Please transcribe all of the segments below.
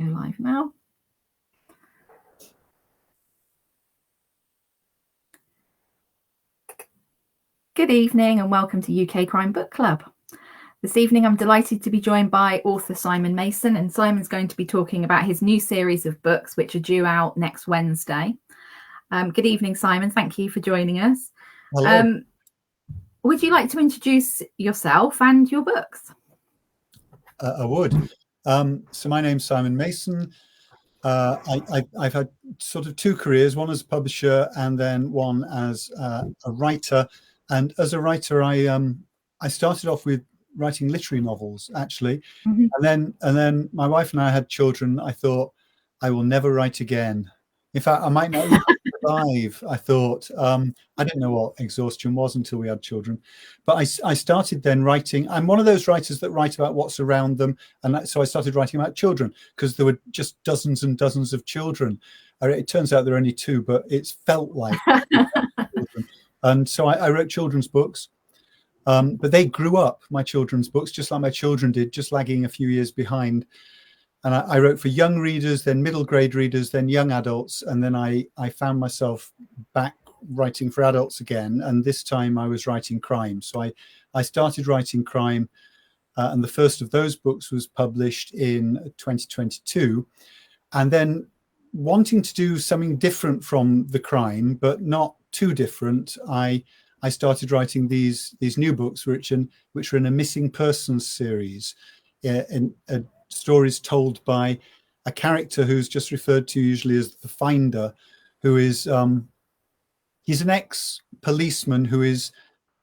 Go live now. Good evening and welcome to UK Crime Book Club. This evening I'm delighted to be joined by author Simon Mason, and Simon's going to be talking about his new series of books which are due out next Wednesday. Good evening, Simon. Thank you for joining us. Hello. Would you like to introduce yourself and your books? I would. So my name's Simon Mason. I've had sort of two careers, one as a publisher and then one as a writer. And as a writer, I started off with writing literary novels, actually. Mm-hmm. And then my wife and I had children. I thought, I will never write again. In fact, I might not even survive. I thought, I didn't know what exhaustion was until we had children. But I started then writing. I'm one of those writers that write about what's around them. And so I started writing about children because there were just dozens and dozens of children. It turns out there are only two, but it's felt like children. And so I wrote children's books. But they grew up, my children's books, just like my children did, just lagging a few years behind. And I wrote for young readers, then middle grade readers, then young adults. And then I found myself back writing for adults again. And this time I was writing crime. So I started writing crime. And the first of those books was published in 2022. And then wanting to do something different from the crime, but not too different, I started writing these new books, which are in a missing persons series, in stories told by a character who's just referred to usually as the Finder, who is he's an ex-policeman who is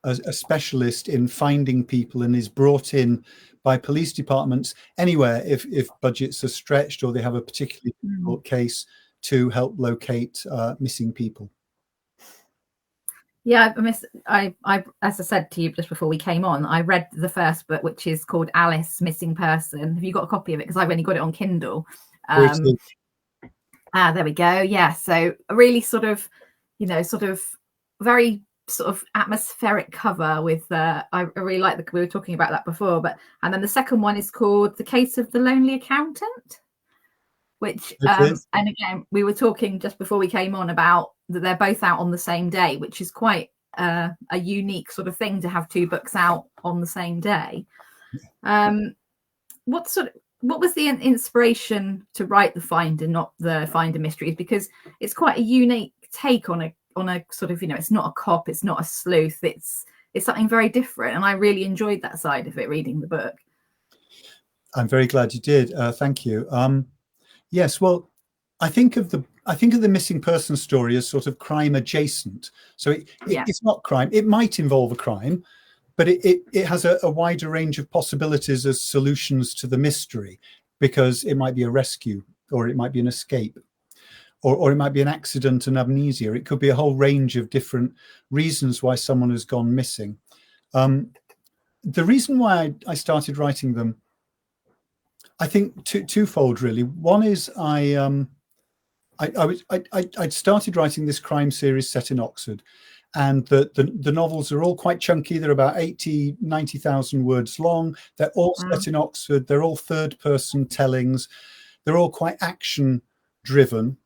a specialist in finding people and is brought in by police departments anywhere if budgets are stretched or they have a particularly difficult case to help locate missing people. Yeah, I as I said to you just before we came on, I read the first book, which is called Alice Missing Person. Have you got a copy of it? Because I've only got it on Kindle. There we go. Yeah, so a really sort of very sort of atmospheric cover with I really like we were talking about that before, and then the second one is called The Case of the Lonely Accountant, which and again we were talking just before we came on about that they're both out on the same day, which is quite a unique sort of thing to have two books out on the same day. What was the inspiration to write The Finder, not the Finder Mysteries? Because it's quite a unique take on a sort of, it's not a cop, it's not a sleuth, it's something very different, and I really enjoyed that side of it reading the book. I'm very glad you did. Thank you. Yes, well, I think of the missing person story as sort of crime adjacent. So it's not crime. It might involve a crime, but it has a wider range of possibilities as solutions to the mystery, because it might be a rescue, or it might be an escape, or it might be an accident and amnesia. It could be a whole range of different reasons why someone has gone missing. The reason why I started writing them, I think twofold really. One is I'd started writing this crime series set in Oxford, and the novels are all quite chunky. They're about 90,000 words long. They're all set in Oxford. They're all third person tellings. They're all quite action driven.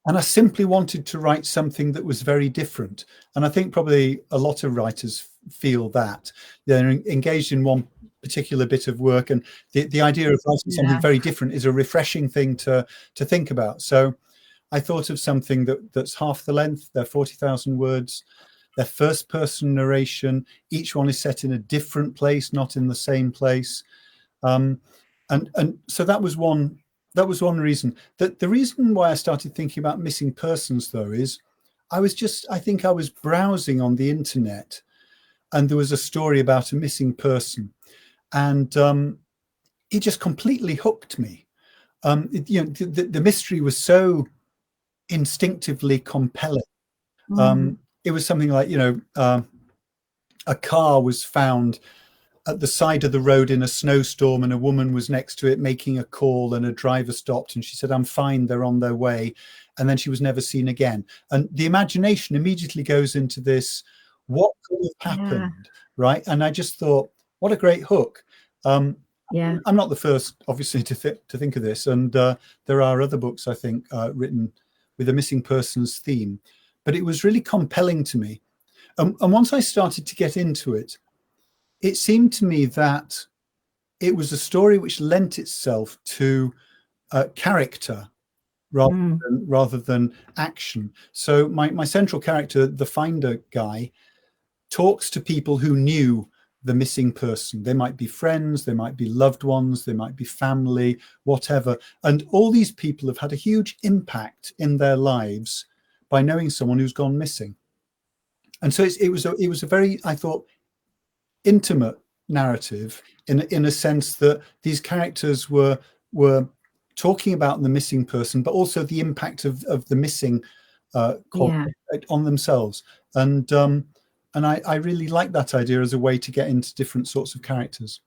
And I simply wanted to write something that was very different. And I think probably a lot of writers feel that they're engaged in one particular bit of work, and the idea of writing something very different is a refreshing thing to think about. So I thought of something that's half the length. They're 40,000 words. They're first person narration. Each one is set in a different place, not in the same place. And so that was one reason. The reason why I started thinking about missing persons, though, is I think I was browsing on the internet, and there was a story about a missing person, and it just completely hooked me. The mystery was so instinctively compelling. It was something like, a car was found at the side of the road in a snowstorm, and a woman was next to it making a call, and a driver stopped and she said, "I'm fine, they're on their way." And then she was never seen again. And the imagination immediately goes into this, what could have happened, right? And I just thought, what a great hook. Yeah. I'm not the first, obviously, to think of this, and there are other books, I think, written with a missing persons theme, but it was really compelling to me. And once I started to get into it, it seemed to me that it was a story which lent itself to character rather than action. So my central character, the finder guy, talks to people who knew the missing person. They might be friends, they might be loved ones, they might be family, whatever. And all these people have had a huge impact in their lives by knowing someone who's gone missing. And so it was a very, I thought, intimate narrative in a sense that these characters were talking about the missing person, but also the impact of the missing on themselves. And I really like that idea as a way to get into different sorts of characters.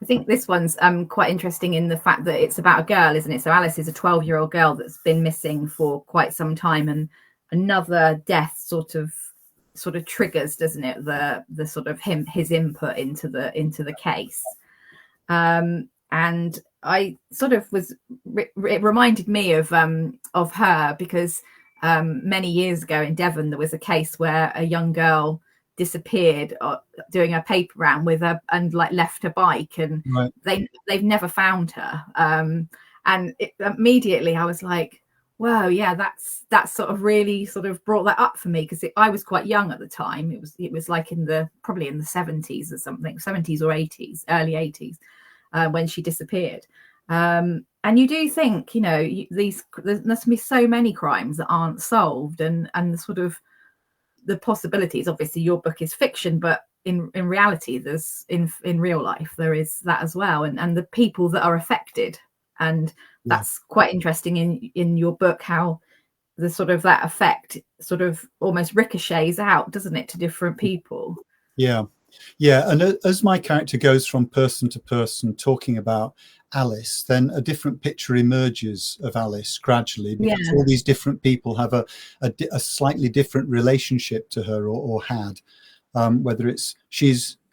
I think this one's quite interesting in the fact that it's about a girl, isn't it? So Alice is a 12-year-old girl that's been missing for quite some time, and another death sort of triggers, doesn't it, the sort of his input into the case. And I sort of it reminded me of her, because many years ago in Devon there was a case where a young girl disappeared doing a paper round with her and like left her bike, and they've never found her. And immediately I was like, wow, yeah, that's sort of really sort of brought that up for me, because I was quite young at the time. It was like probably in the 70s or something, 70s or 80s, early 80s, when she disappeared. And you do think, there must be so many crimes that aren't solved, and the sort of the possibilities. Obviously your book is fiction, but in reality there's in real life there is that as well, and the people that are affected. And that's quite interesting in your book, how the sort of that effect sort of almost ricochets out, doesn't it, to different people? Yeah. And as my character goes from person to person talking about Alice, then a different picture emerges of Alice gradually, because all these different people have a slightly different relationship to her, or had, whether it's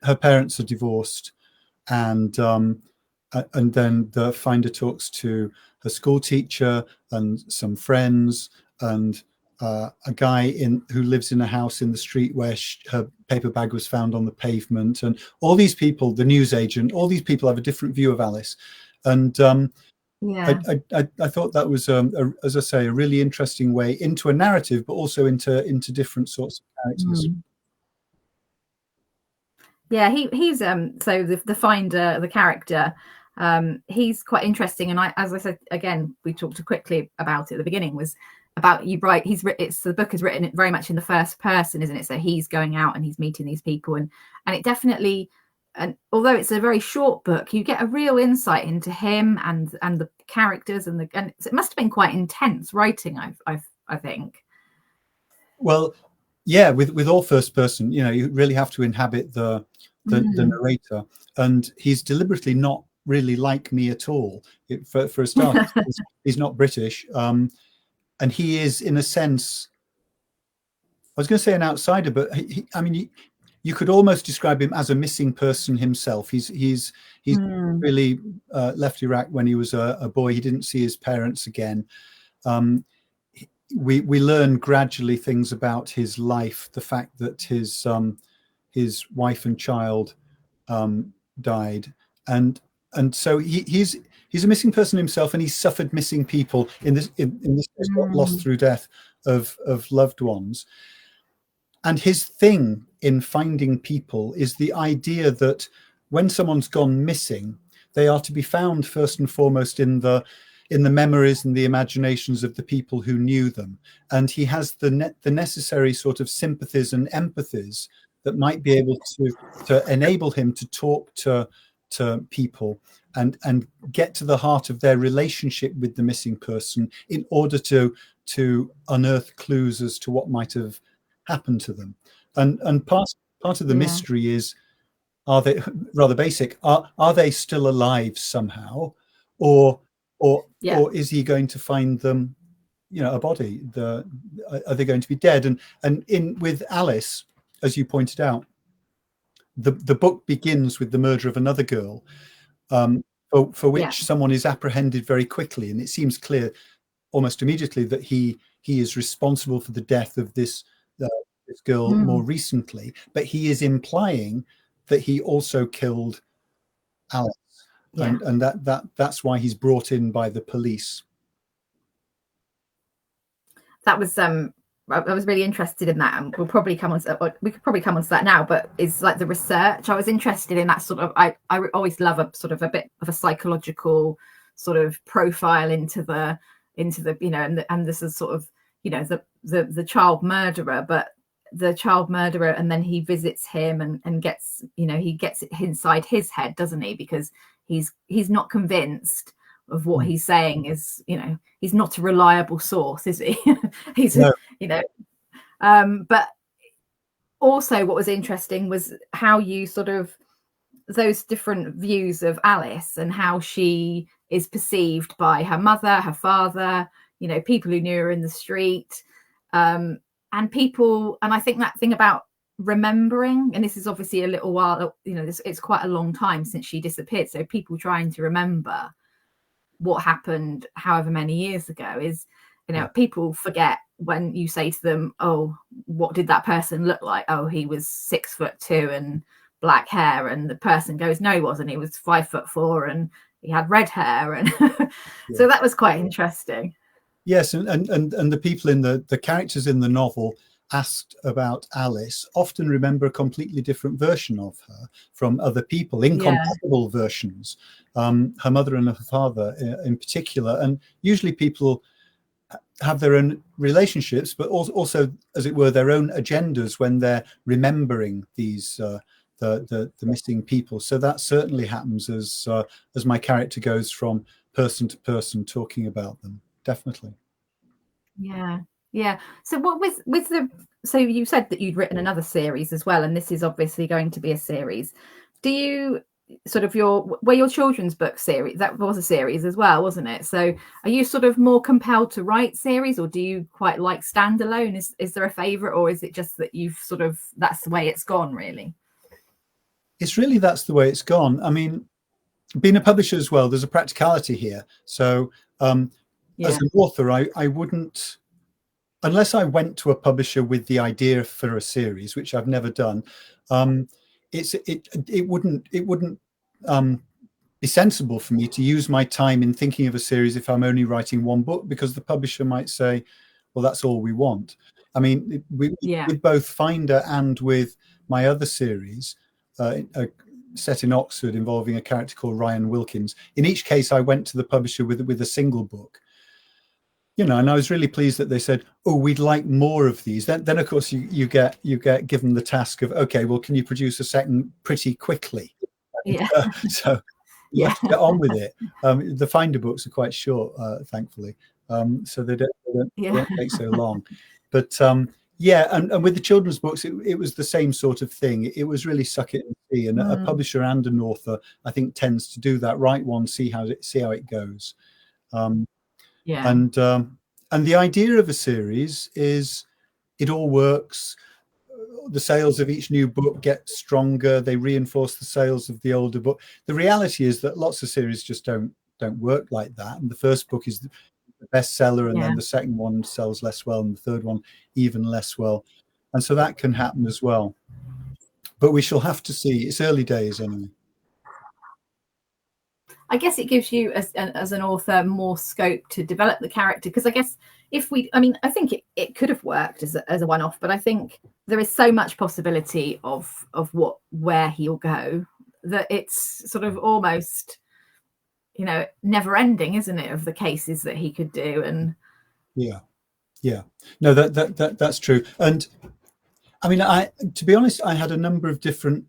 her parents are divorced, and then the finder talks to her school teacher and some friends, and a guy who lives in a house in the street where her paper bag was found on the pavement, and all these people, the newsagent, all these people have a different view of Alice. And I thought that was, as I say, a really interesting way into a narrative, but also into different sorts of characters. Yeah, he's so the finder, the character, he's quite interesting. And as I said, again, we talked quickly about it at the beginning, was about you write. The book is written very much in the first person, isn't it? So he's going out and he's meeting these people, and it definitely. And although it's a very short book, you get a real insight into him and the characters, and it must have been quite intense writing. I think. Well, yeah, with all first person, you really have to inhabit the narrator, and he's deliberately not really like me at all. For a start, he's not British, and he is, in a sense, I was going to say an outsider, but I mean, you could almost describe him as a missing person himself. He's really left Iraq when he was a boy. He didn't see his parents again. We learn gradually things about his life, the fact that his wife and child died, and so he's a missing person himself, and he's suffered missing people in this case, lost through death of loved ones. And his thing in finding people is the idea that when someone's gone missing, they are to be found first and foremost in the memories and the imaginations of the people who knew them. And he has the necessary sort of sympathies and empathies that might be able to enable him to talk to people and get to the heart of their relationship with the missing person, in order to unearth clues as to what might have happened to them. And part of the mystery is, are they, rather basic, are they still alive somehow, or is he going to find them, a body? Are they going to be dead? And with Alice, as you pointed out, the book begins with the murder of another girl, for which someone is apprehended very quickly, and it seems clear almost immediately that he is responsible for the death of this girl more recently, but he is implying that he also killed Alice, and that's why he's brought in by the police. That was I was really interested in that, and we could probably come on to that now, but it's like the research. I was interested in that sort of, I always love a sort of a bit of a psychological sort of profile into the you know, and this is sort of, you know, the child murderer, but the child murderer, and then he visits him and gets, you know, he gets it inside his head, doesn't he? Because he's not convinced of what he's saying is, you know, he's not a reliable source, is he? He's no. You know, but also what was interesting was how you sort of, those different views of Alice and how she is perceived by her mother, her father, you know, people who knew her in the street, and people. And I think that thing about remembering, and this is obviously a little while, you know, it's quite a long time since she disappeared, so people trying to remember what happened however many years ago is, you know, people forget when you say to them, oh, what did that person look like? Oh, he was 6'2" and black hair, and the person goes, no, he wasn't, he was 5'4" and he had red hair, and so that was quite interesting. Yes, and the people in the characters in the novel asked about Alice often remember a completely different version of her from other people, incompatible versions, her mother and her father in particular. And usually people have their own relationships, but also, as it were, their own agendas when they're remembering these the missing people. So that certainly happens as my character goes from person to person talking about them. Definitely. Yeah. So what with the, so you said that you'd written another series as well, and this is obviously going to be a series. Do you sort of your children's book series, that was a series as well, wasn't it? So are you sort of more compelled to write series, or do you quite like standalone? Is there a favorite, or is it just that you've sort of, that's the way it's gone, really? It's really, that's the way it's gone. I mean, being a publisher as well, there's a practicality here. So as an author, I wouldn't, unless I went to a publisher with the idea for a series, which I've never done, it wouldn't be sensible for me to use my time in thinking of a series if I'm only writing one book, because the publisher might say, well, that's all we want. I mean, with both Finder and with my other series, set in Oxford involving a character called Ryan Wilkins, in each case I went to the publisher with a single book, you know, and I was really pleased that they said, oh, we'd like more of these. Then of course you get given the task of, okay, well, can you produce a second pretty quickly? So you have to get on with it. The Finder books are quite short, thankfully, so they don't take so long. But and with the children's books, it was the same sort of thing. It was really suck it and see, and a publisher and an author, I think, tends to do that. Write one, see how it goes. And the idea of a series is it all works. The sales of each new book get stronger. They reinforce the sales of the older book. The reality is that lots of series just don't work like that. And the first book is the bestseller, and then the second one sells less well, and the third one even less well. And so that can happen as well. But we shall have to see. It's early days anyway. I guess it gives you as an author more scope to develop the character, because I guess I think it could have worked as a one-off, but I think there is so much possibility of where he'll go that it's sort of almost, you know, never ending, isn't it, of the cases that he could do. And no, that's true. And I mean, to be honest, I had a number of different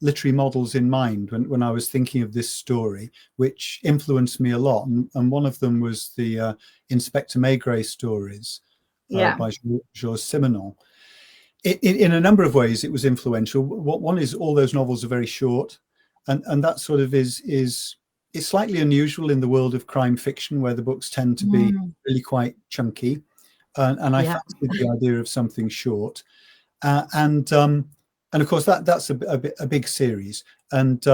literary models in mind when I was thinking of this story, which influenced me a lot. And one of them was the Inspector Maigret stories by Georges Simenon. In a number of ways, it was influential. One is all those novels are very short, and that sort of is slightly unusual in the world of crime fiction, where the books tend to be really quite chunky. And I fancied the idea of something short, and of course that's a big series, and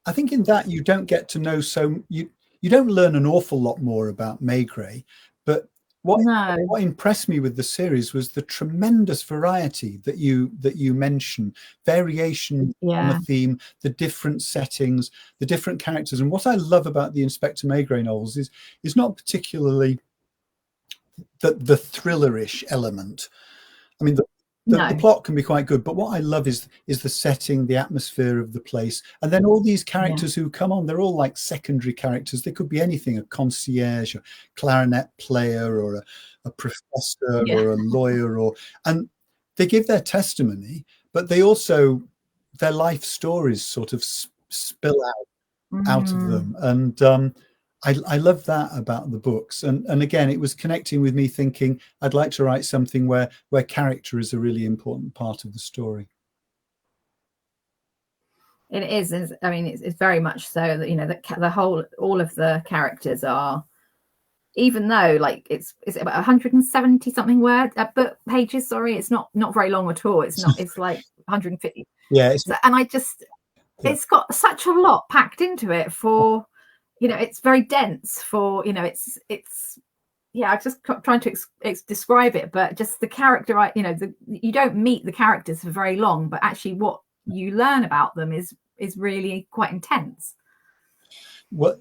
I think in that you don't get to know you don't learn an awful lot more about Maigret, but No. what impressed me with the series was the tremendous variety that you mentioned, variation on a Yeah. theme, the different settings, the different characters. And what I love about the Inspector Maigret novels is not particularly the thrillerish element. I mean, the No. plot can be quite good, but what I love is the setting, the atmosphere of the place, and then all these Yeah. characters who come on. They're all like secondary characters. They could be anything: a concierge, a clarinet player, or a professor, Yeah. or a lawyer, and they give their testimony, but they also their life stories sort of spill out of Mm. them, and I love that about the books. And again, it was connecting with me thinking I'd like to write something where character is a really important part of the story. It is. I mean, it's very much so that, you know, all of the characters are, even though like it's about 170 something book pages. Sorry, it's not very long at all. It's not. It's like 150. Yeah, And it's got such a lot packed into it for, you know, it's very dense for, you know, it's yeah, I'm just trying to describe it, but just the character, you know, you don't meet the characters for very long, but actually what you learn about them is really quite intense. Well,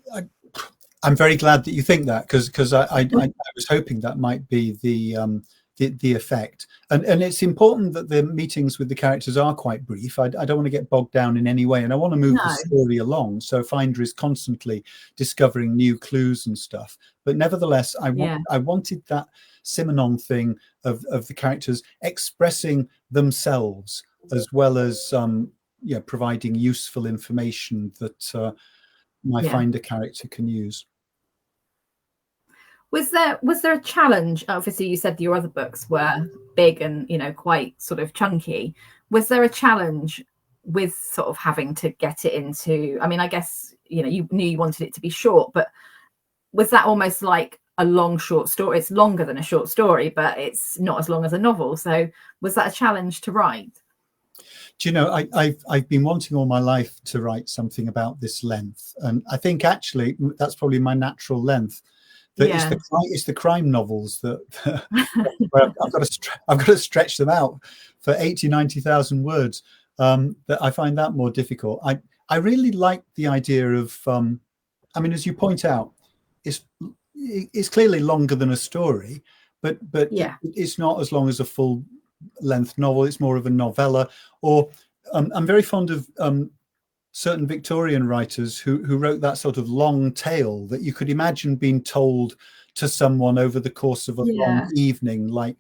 I'm very glad that you think that, because I was hoping that might be the effect, and it's important that the meetings with the characters are quite brief. I don't want to get bogged down in any way, and I want to move the story along. So Finder is constantly discovering new clues and stuff, but nevertheless, I wanted that Simenon thing of the characters expressing themselves as well as providing useful information that my Finder character can use. Was there a challenge? Obviously, you said your other books were big and, you know, quite sort of chunky. Was there a challenge with sort of having to get it into? I mean, I guess, you know, you knew you wanted it to be short, but was that almost like a long short story? It's longer than a short story, but it's not as long as a novel. So was that a challenge to write? Do you know, I've been wanting all my life to write something about this length, and I think actually that's probably my natural length. It's the crime novels that I've got to stretch them out for 80,000-90,000 words. That I find that more difficult. I really like the idea of, I mean, as you point out, it's clearly longer than a story, but it's not as long as a full length novel. It's more of a novella. Or I'm very fond of certain Victorian writers who wrote that sort of long tale that you could imagine being told to someone over the course of a long evening, like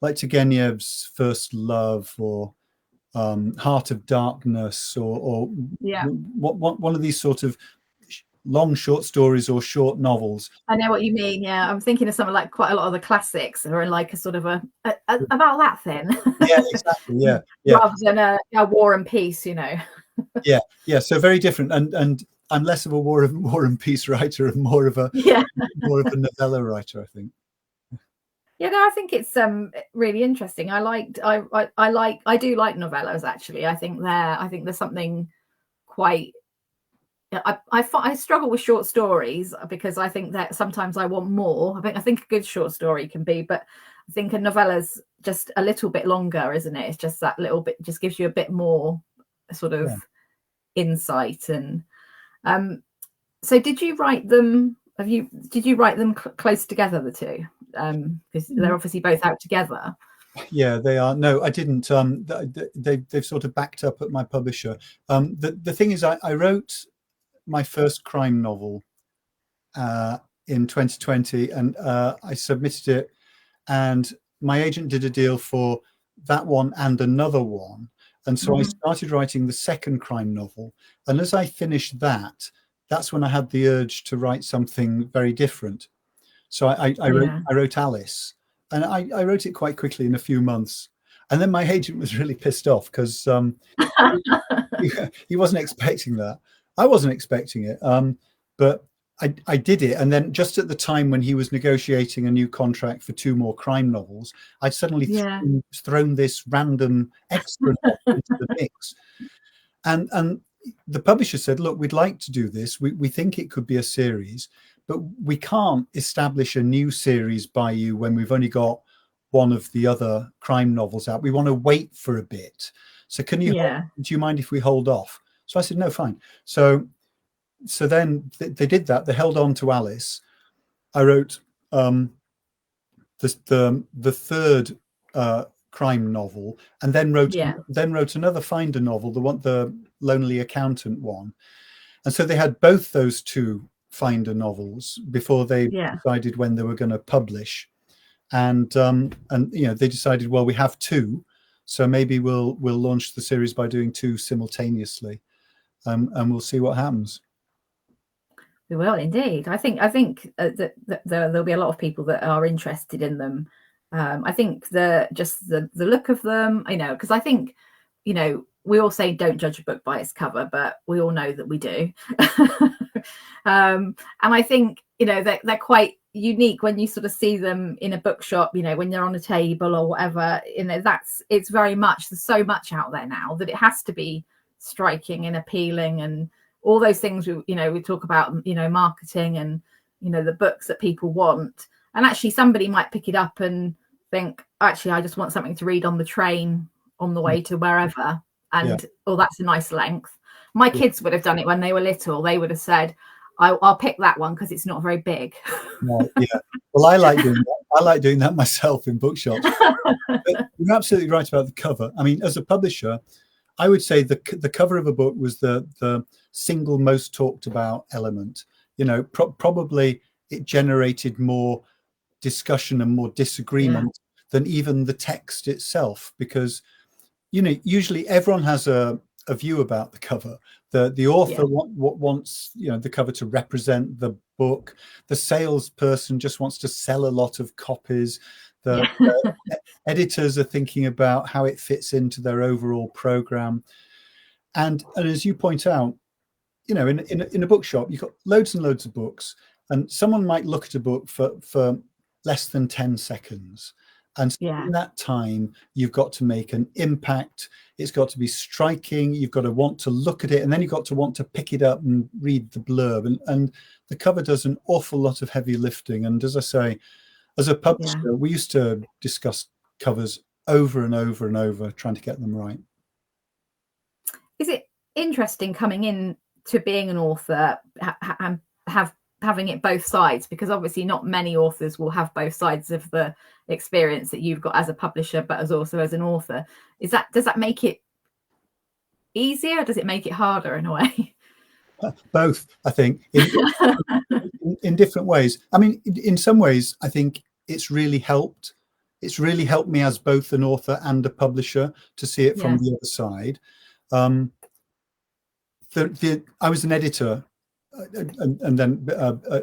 Turgenev's First Love, or Heart of Darkness, or one of these sort of long short stories or short novels. I know what you mean. Yeah, I'm thinking of something like quite a lot of the classics are like a sort of a about that thin. Yeah, exactly. Yeah. Rather than a War and Peace, you know. Yeah. So very different, and I'm less of a War and Peace writer and more of a novella writer, I think. Yeah, no, I think it's really interesting. I do like novellas, actually. I think there's something quite. I struggle with short stories because I think that sometimes I want more. I think a good short story can be, but I think a novella's just a little bit longer, isn't it? It's just that little bit, just gives you a bit more sort of insight. And so did you write them? Did you write them close together, the two? Because they're obviously both out together. Yeah, they are. No, I didn't. They've sort of backed up at my publisher. The thing is, I wrote my first crime novel in 2020, and I submitted it, and my agent did a deal for that one and another one, and so I started writing the second crime novel. And as I finished that, that's when I had the urge to write something very different. So I wrote Alice, and I wrote it quite quickly in a few months. And then my agent was really pissed off because he wasn't expecting that. I wasn't expecting it, but I did it. And then just at the time when he was negotiating a new contract for 2 more crime novels, I'd suddenly thrown this random extra into the mix. And the publisher said, look, we'd like to do this. We think it could be a series, but we can't establish a new series by you when we've only got one of the other crime novels out. We want to wait for a bit. So do you mind if we hold off? So I said, no, fine. So then they did that. They held on to Alice. I wrote the third crime novel, and then wrote another Finder novel, the Lonely Accountant one. And so they had both those two Finder novels before they decided when they were going to publish. And they decided, well, we have two, so maybe we'll launch the series by doing two simultaneously, and we'll see what happens. We will indeed. I think that there'll be a lot of people that are interested in them. I think the look of them, because I think, we all say don't judge a book by its cover, but we all know that we do. And I think, they're quite unique when you sort of see them in a bookshop, when they're on a table or whatever. It's very much, there's so much out there now that it has to be striking and appealing, and all those things we talk about, marketing and the books that people want. And actually somebody might pick it up and think, actually I just want something to read on the train on the way to wherever, and that's a nice length. My kids would have done it when they were little. They would have said, I'll pick that one because it's not very big. Well, I like doing that. I like doing that myself in bookshops. But you're absolutely right about the cover. I mean, as a publisher, I would say the cover of a book was the single most talked about element. Probably it generated more discussion and more disagreement than even the text itself, because usually everyone has a view about the cover. The author wants the cover to represent the book. The salesperson just wants to sell a lot of copies. The editors are thinking about how it fits into their overall program. And as you point out, in a bookshop, you've got loads and loads of books, and someone might look at a book for less than 10 seconds. And so in that time, you've got to make an impact. It's got to be striking. You've got to want to look at it, and then you've got to want to pick it up and read the blurb. And the cover does an awful lot of heavy lifting. And as I say, as a publisher, we used to discuss covers over and over and over, trying to get them right. Is it interesting coming in to being an author and having it both sides? Because obviously not many authors will have both sides of the experience that you've got as a publisher, but also as an author. Does that make it easier? Or does it make it harder in a way? Both, I think, in different ways. I mean, in some ways, I think it's really helped. It's really helped me as both an author and a publisher to see it from the other side. I was an editor and then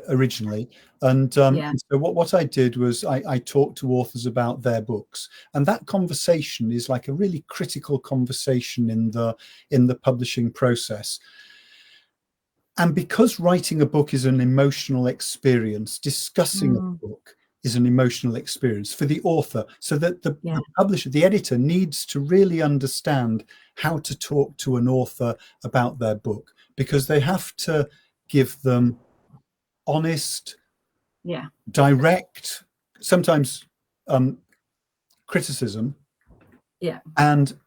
originally, and so what I did was I talked to authors about their books, and that conversation is like a really critical conversation in the publishing process. And because writing a book is an emotional experience, discussing a book is an emotional experience for the author, so that the publisher, the editor, needs to really understand how to talk to an author about their book, because they have to give them honest, direct, sometimes criticism, and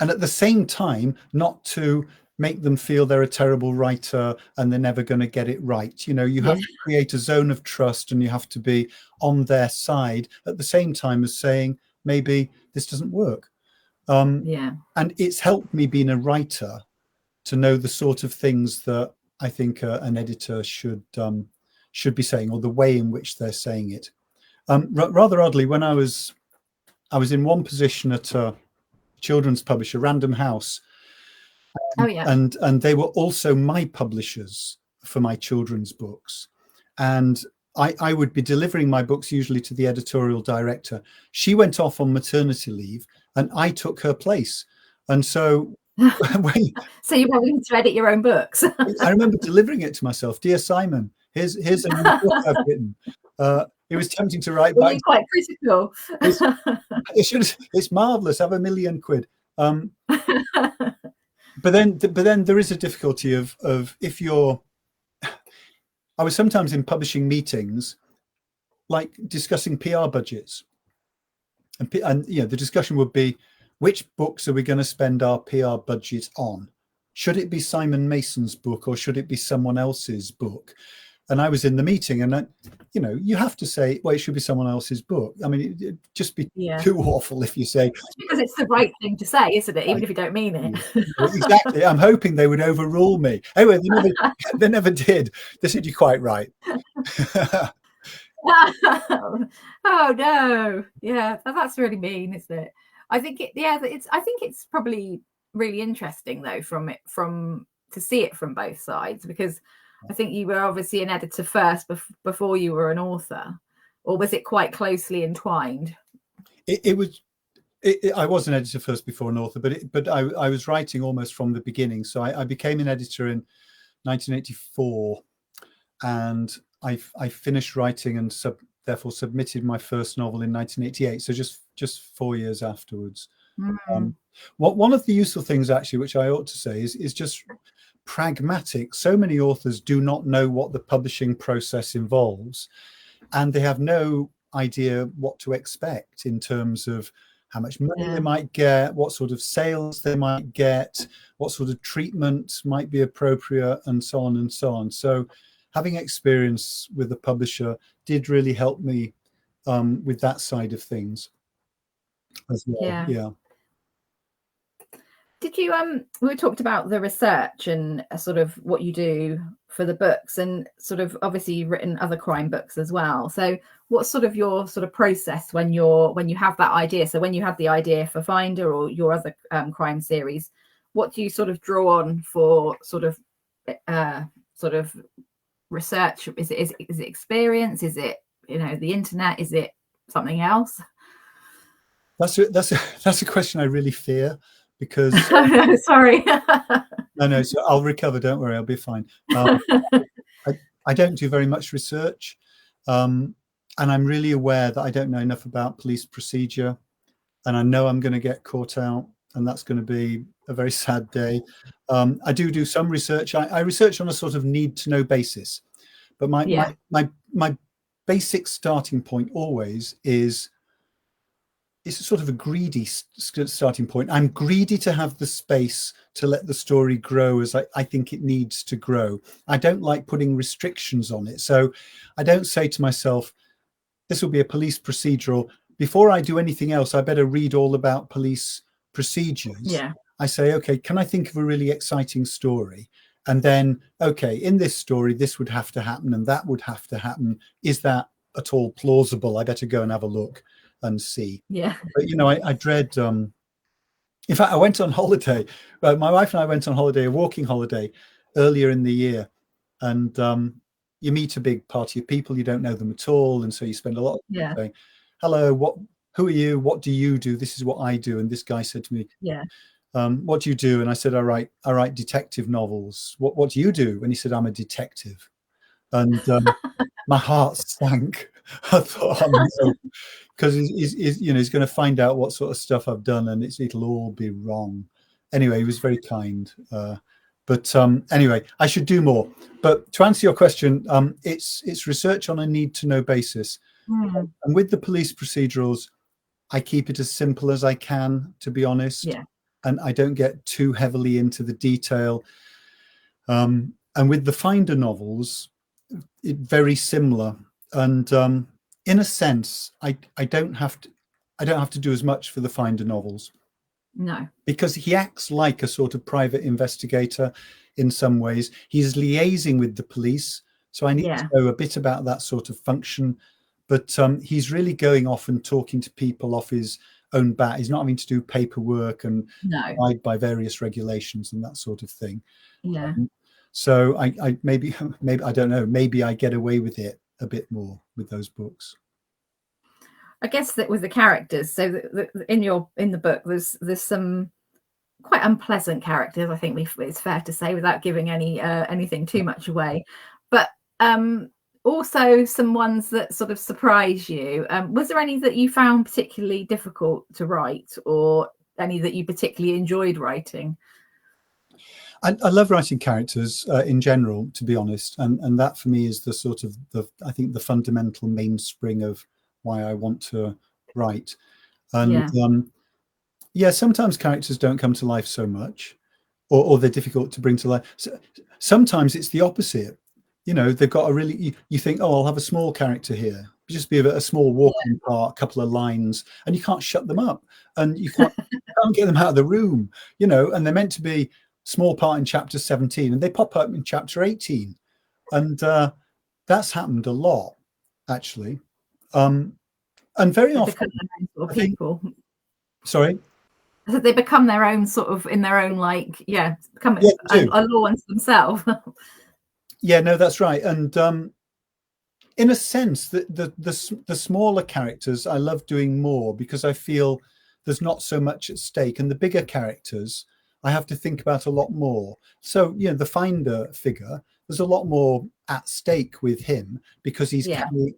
at the same time not to make them feel they're a terrible writer and they're never going to get it right. You have to create a zone of trust, and you have to be on their side at the same time as saying, maybe this doesn't work. And it's helped me being a writer to know the sort of things that I think an editor should be saying, or the way in which they're saying it. Rather oddly, when I was in one position at a children's publisher, Random House, and they were also my publishers for my children's books, and I would be delivering my books usually to the editorial director. She went off on maternity leave, and I took her place. And so so you were willing to edit your own books? I remember delivering it to myself. Dear Simon, here's a new book I've written. It was tempting to write back. Quite critical. It's marvelous. Have £1 million. but then there is a difficulty of if you're. I was sometimes in publishing meetings, like discussing PR budgets, and you know, the discussion would be, which books are we going to spend our PR budget on? Should it be Simon Mason's book or should it be someone else's book? And I was in the meeting, and you know, you have to say, well, it should be someone else's book. I mean, it'd just be too awful if you say, because it's the right thing to say, isn't it? Even if you don't mean it. Exactly. I'm hoping they would overrule me. Anyway, they never did. They said, you're quite right. Oh no, yeah, that's really mean, isn't it? I think it's probably really interesting though to see it from both sides, because I think you were obviously an editor first before you were an author, or was it quite closely entwined? I was an editor first before an author, but I was writing almost from the beginning. So I became an editor in 1984, and I finished writing and therefore submitted my first novel in 1988. So just 4 years afterwards. One of the useful things, actually, which I ought to say, is just pragmatic. So many authors do not know what the publishing process involves, and they have no idea what to expect in terms of how much money they might get, what sort of sales they might get, what sort of treatment might be appropriate, and so on and so on. So having experience with the publisher did really help me with that side of things as well. Yeah. Did you we talked about the research and sort of what you do for the books, and sort of obviously you've written other crime books as well. So what's sort of your sort of process when you have that idea? So when you had the idea for Finder or your other crime series, what do you sort of draw on for sort of research? Is it experience? Is it, you know, the internet? Is it something else? That's a question I really fear, because sorry. no, so I'll recover, don't worry, I'll be fine. I don't do very much research, and I'm really aware that I don't know enough about police procedure, and I know I'm going to get caught out, and that's going to be a very sad day. I do some research. I research on a sort of need to know basis, but my basic starting point always is it's a sort of a greedy starting point. I'm greedy to have the space to let the story grow as I think it needs to grow. I don't like putting restrictions on it. So I don't say to myself, this will be a police procedural. Before I do anything else, I better read all about police procedures. Yeah. I say, okay, can I think of a really exciting story? And then, okay, in this story, this would have to happen and that would have to happen. Is that at all plausible? I better go and have a look and see. Yeah. But you know, I dread in fact, I went on holiday. My wife and I went on holiday, a walking holiday, earlier in the year, and you meet a big party of people, you don't know them at all, and so you spend a lot of time saying, hello, who are you, what do you do? This is what I do. And this guy said to me, what do you do? And I said, I write detective novels. What do you do? And he said, I'm a detective. And my heart sank. I thought, because he's going to find out what sort of stuff I've done, and it'll all be wrong. Anyway, he was very kind. But anyway, I should do more. But to answer your question, it's research on a need to know basis. And with the police procedurals, I keep it as simple as I can, to be honest. Yeah. And I don't get too heavily into the detail. And with the Finder novels, very similar. And in a sense, I don't have to do as much for the Finder novels. No, because he acts like a sort of private investigator in some ways. He's liaising with the police, so I need to know a bit about that sort of function. But he's really going off and talking to people off his own bat. He's not having to do paperwork and abide by various regulations and that sort of thing. Yeah. So I maybe I don't know. Maybe I get away with it a bit more with those books. I guess that with the characters, so in the book, there's some quite unpleasant characters. I think it's fair to say, without giving anything too much away, but also some ones that sort of surprise you. Was there any that you found particularly difficult to write, or any that you particularly enjoyed writing? I love writing characters in general, to be honest, and that for me is the sort of I think the fundamental mainspring of why I want to write. And yeah, sometimes characters don't come to life so much, or they're difficult to bring to life. So, sometimes it's the opposite. You know, they've got a really, you think, oh, I'll have a small character here, just be a small walking part, a couple of lines, and you can't shut them up, and you can't get them out of the room, you know, and they're meant to be small part in chapter 17 and they pop up in chapter 18, and that's happened a lot, actually, and very they often become their own sort of people. Sorry, they become their own sort of, in their own, like, become a law unto themselves. Yeah, no, that's right. And in a sense, the smaller characters I love doing more, because I feel there's not so much at stake, and the bigger characters I have to think about a lot more. So, you know, the Finder figure, there's a lot more at stake with him, because he's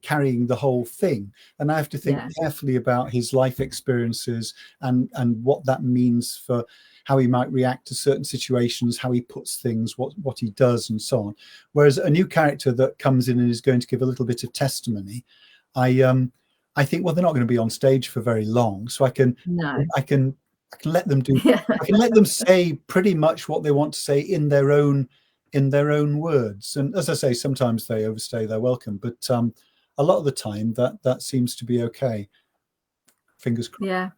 carrying the whole thing, and I have to think carefully about his life experiences and what that means for how he might react to certain situations, how he puts things, what he does, and so on. Whereas a new character that comes in and is going to give a little bit of testimony, I think, well, they're not going to be on stage for very long, so I can let them do. I can let them say pretty much what they want to say in their own words. And as I say, sometimes they overstay their welcome, but a lot of the time that seems to be okay. Fingers crossed. Yeah.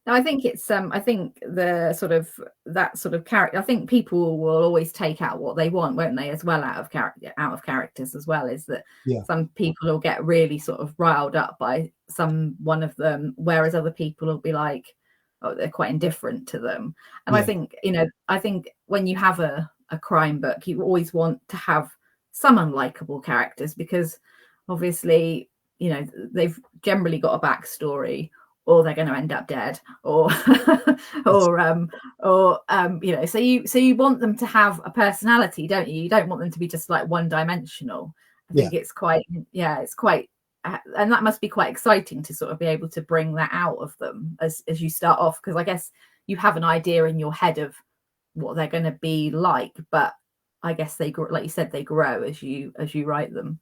No, I think it's I think the sort of that sort of character, I think people will always take out what they want, won't they, as well, out of characters as well, is that some people will get really sort of riled up by one of them, whereas other people will be like, oh, they're quite indifferent to them. And I think, you know, I think when you have a crime book, you always want to have some unlikable characters, because obviously, you know, they've generally got a backstory, or they're going to end up dead, or you know, so you want them to have a personality, don't you? You don't want them to be just like one dimensional. I think it's quite and that must be quite exciting to sort of be able to bring that out of them as you start off, because I guess you have an idea in your head of what they're going to be like, but I guess they grow, like you said, they grow as you write them.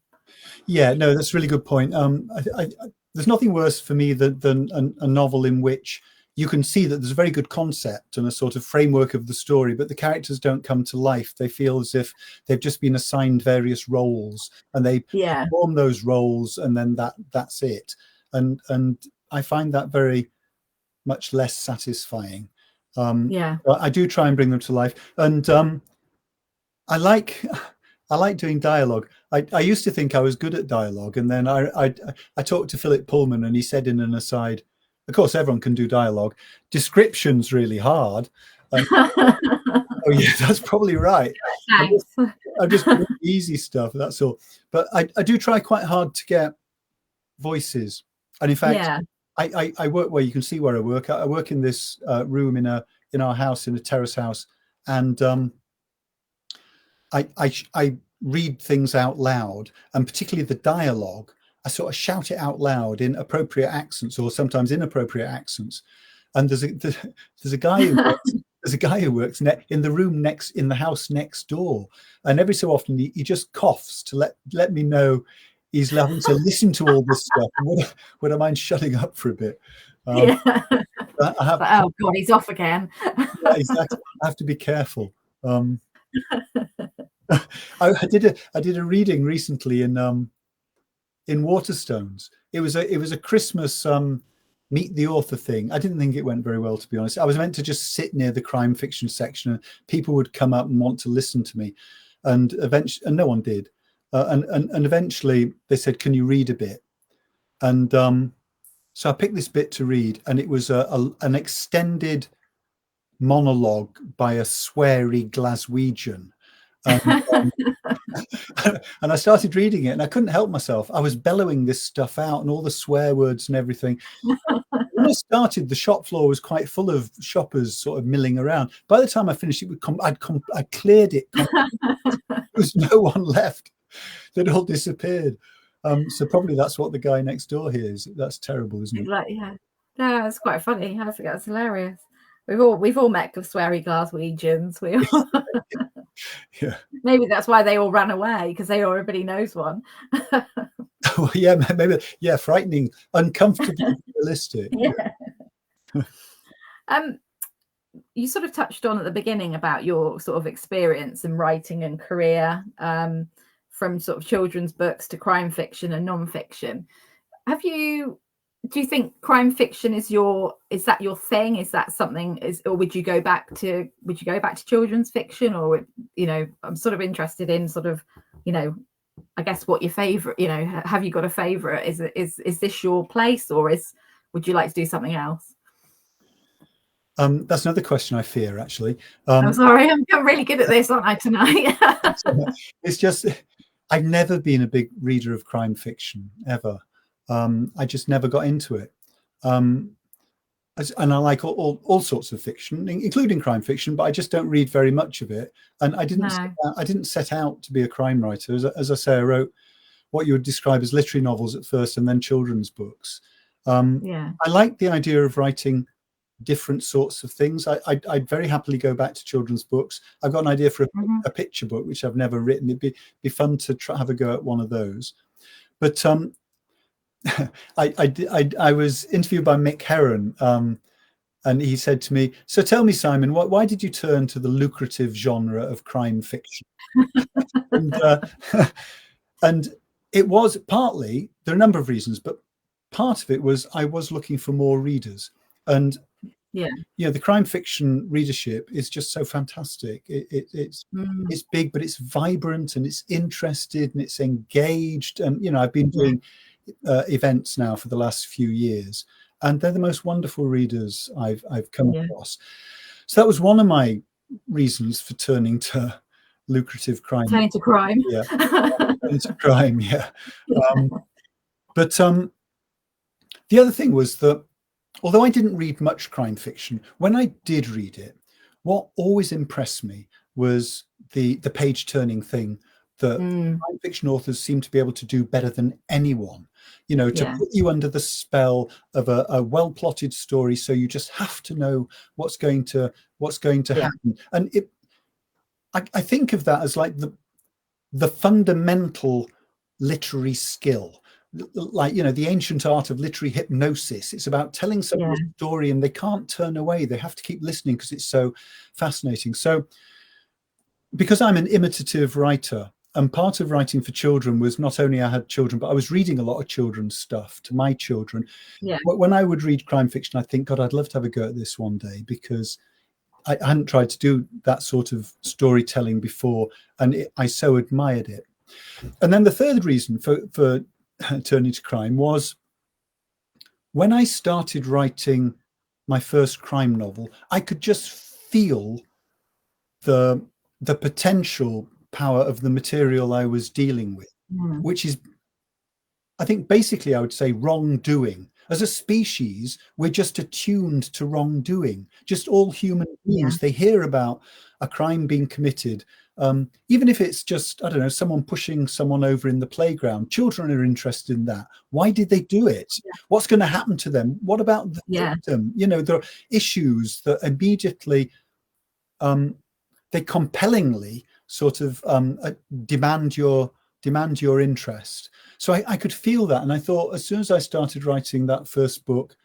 Yeah, no, that's a really good point. There's nothing worse for me than a novel in which you can see that there's a very good concept and a sort of framework of the story, but the characters don't come to life. They feel as if they've just been assigned various roles, and they perform those roles, and then that's it. And I find that very much less satisfying. I do try and bring them to life, and I like doing dialogue. I used to think I was good at dialogue, and then I talked to Philip Pullman, and he said in an aside, of course everyone can do dialogue, description's really hard. Oh yeah, that's probably right. I'm just doing easy stuff, that's all. But I do try quite hard to get voices, and in fact I work where you can see where I work. I work in this room in our house, in a terrace house, and I read things out loud, and particularly the dialogue, I sort of shout it out loud in appropriate accents, or sometimes inappropriate accents. And there's a guy who works in the room in the house next door, and every so often he just coughs to let me know he's having to listen to all this stuff. Would I mind shutting up for a bit? Oh God, he's off again. Yeah, exactly. I have to be careful. I did a reading recently in Waterstones. It was a Christmas meet the author thing. I didn't think it went very well, to be honest. I was meant to just sit near the crime fiction section, and people would come up and want to listen to me, and no one did. And eventually they said, "Can you read a bit?" And so I picked this bit to read, and it was an extended monologue by a sweary Glaswegian. And I started reading it, and I couldn't help myself. I was bellowing this stuff out, and all the swear words and everything. When I started, the shop floor was quite full of shoppers sort of milling around. By the time I finished it, I'd cleared it. There was no one left. They'd all disappeared. So probably that's what the guy next door hears. That's terrible, isn't it? Yeah, it's quite funny. I think that's hilarious. we've all met sweary Glaswegians. Yeah. Maybe that's why they all ran away, because everybody knows one. Well, yeah, maybe. Yeah, frightening, uncomfortably realistic. Yeah. You sort of touched on at the beginning about your sort of experience in writing and career, from sort of children's books to crime fiction and non-fiction. Do you think crime fiction is that your thing? Is that something, or would you go back to children's fiction? Or, I'm sort of interested in sort of, I guess what your favorite, have you got a favorite? Is this your place, or would you like to do something else? That's another question I fear, actually. I'm sorry, I'm really good at this, aren't I, tonight? It's just, I've never been a big reader of crime fiction, ever. I just never got into it. And I like all sorts of fiction, including crime fiction, but I just don't read very much of it. And I didn't set out to be a crime writer. As I say, I wrote what you would describe as literary novels at first, and then children's books. I like the idea of writing different sorts of things. I'd very happily go back to children's books. I've got an idea for a picture book, which I've never written. It'd be fun to have a go at one of those. But I was interviewed by Mick Herron, and he said to me, "So tell me, Simon, why did you turn to the lucrative genre of crime fiction?" And it was partly, there are a number of reasons, but part of it was I was looking for more readers. And the crime fiction readership is just so fantastic. It's big, but it's vibrant, and it's interested, and it's engaged. And I've been doing events now for the last few years, and they're the most wonderful readers I've come across. So that was one of my reasons for turning to lucrative crime. Turning to crime. Yeah. Turning to crime, yeah. But the other thing was that although I didn't read much crime fiction, when I did read it, what always impressed me was the page turning thing that crime fiction authors seem to be able to do better than anyone. To put you under the spell of a well plotted story, so you just have to know what's going to happen. And I think of that as like the fundamental literary skill, like the ancient art of literary hypnosis. It's about telling someone a story, and they can't turn away. They have to keep listening because it's so fascinating. So, because I'm an imitative writer, and part of writing for children was not only I had children, but I was reading a lot of children's stuff to my children. When I would read crime fiction, I think, God, I'd love to have a go at this one day, because I hadn't tried to do that sort of storytelling before, and I so admired it. And then the third reason for turning to crime was when I started writing my first crime novel, I could just feel the potential power of the material I was dealing with, which is, I think, basically, I would say, wrongdoing. As a species, we're just attuned to wrongdoing. Just all human beings, they hear about a crime being committed, even if it's just, I don't know, someone pushing someone over in the playground. Children are interested in that. Why did they do it? What's going to happen to them? What about the victim? There are issues that immediately, they compellingly sort of demand your interest. So I could feel that, and I thought, as soon as I started writing that first book,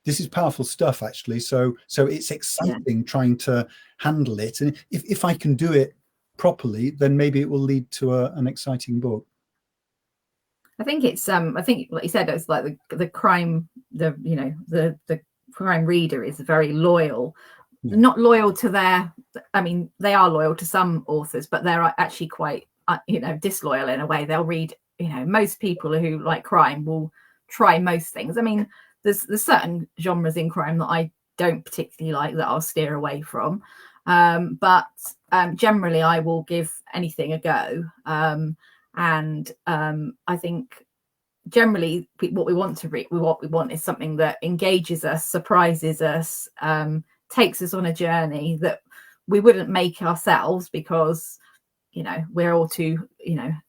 this is powerful stuff, actually. So it's exciting trying to handle it, and if I can do it properly, then maybe it will lead to an exciting book. I think it's I think, like you said, it's like the crime, the crime reader is very loyal. Not loyal to they are loyal to some authors, but they're actually quite disloyal in a way. They'll read, most people who like crime will try most things. I mean, there's certain genres in crime that I don't particularly like, that I'll steer away from, but generally I will give anything a go, and I think generally what we want to read, what we want is something that engages us, surprises us, takes us on a journey that we wouldn't make ourselves, because we're all too